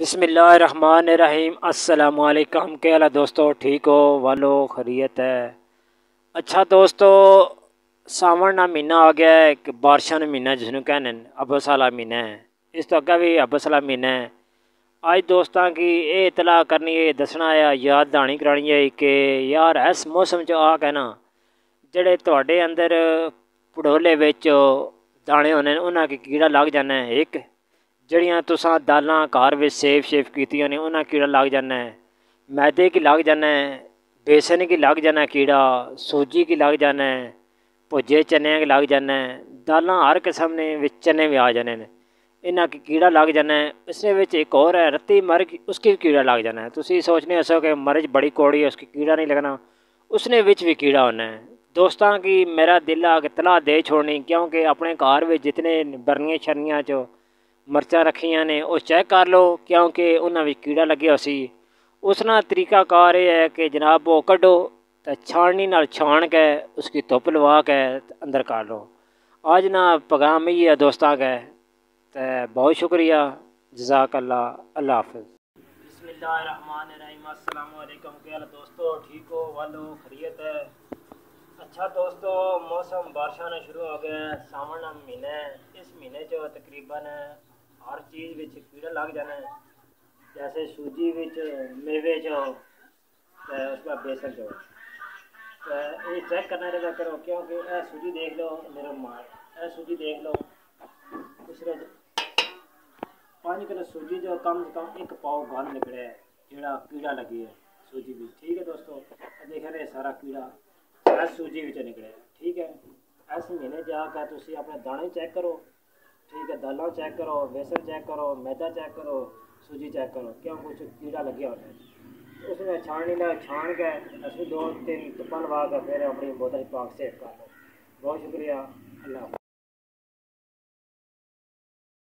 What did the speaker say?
बिस्मिल्लाहिर्रहमानिर्रहीम। अस्सलामुअलैकुम। क्या हाल है दोस्तों, ठीक हो वालो, खैरियत है। अच्छा दोस्तों, सावन का महीना आ गया है कि बारिशों का महीना जिसनों कहने अब्बस वाला महीना है। इस तो अगर भी अब्बस वाला महीना है। अज दोस्तों की ये इतला करनी है, दसना है, याद दहानी करानी है कि यार इस मौसम च आ के ना जेड़े तुहाडे अंदर भड़ोले विच दाने होने उन्हां की कीड़ा लग जाना है। एक जड़ियाँ तुसां दालां घर विच सेव कीतियां ने उन्हां कीड़ा लग जाना है। मैदे की लग जाना है, बेसन की लग जाना है कीड़ा, सूजी की लग जाना है, भुजे चने की लग जाना है, दालां हर किस्म ने विच चने भी आ जाने ने, इन्हां की कीड़ा लग जाना है। इसके विच एक और है रत्ती मर्च, उसकी भी कीड़ा लग जाना है। तुसीं सोचने हसो कि मर्च बड़ी कौड़ी है उसकी कीड़ा नहीं लगना, उसने विच भी कीड़ा होना है। दोस्तों की मेरा दिल आ के तलाह दे छोड़नी, क्योंकि अपने घर में जितने बरनियां शरनियां चो मरचा रखियां ने वो चेक कर लो, क्योंकि उन्होंने कीड़ा लगे हो सी। उसना तरीकाकार यह है कि जनाब वो कढ़ो तो छाननी नाल छान के उसकी धुप लवा के अंदर कर लो। आज ना पैगाम यही है दोस्तों के, तो बहुत शुक्रिया, जज़ाकल्लाह, अल्लाह हाफ़िज़। बिस्मिल्लाहिर्रहमानिर्रहीम। अस्सलामु अलैकुम। क्या हाल है दोस्तों, ठीक हो वालो, खैरियत है। अच्छा दोस्तों, मौसम बारिशों ने शुरू हो गया है, सावन का महीना है। इस महीने जो तकरीबन हर चीज़ विच कीड़ा लग जाना है, जैसे सूजी विच, मेवे चो, उसका बेसन चो। तो ये चेक करना रहा करो, क्योंकि यह सूजी देख लो मेरे मार, यह सूजी देख लो, दूसरे 5 किलो सूजी जो कम से कम एक पाव गंद निकले है, जोड़ा कीड़ा लगी है सूजी भी। ठीक है दोस्तों, देख रहे सारा कीड़ा इस सूजी विच निकले। ठीक है, इस महीने जाकर तुसी अपने दाने चेक करो। ठीक है, दालों चेक करो, बेसन चेक करो, मैदा चेक करो, सूजी चेक करो, क्यों कुछ कीड़ा लगे होने। उसमें छाननी ला छान के असली 2-3 धुप्पा लवा कर फिर अपनी बोतल पाक सेव कर लो। बहुत शुक्रिया, अल्लाह।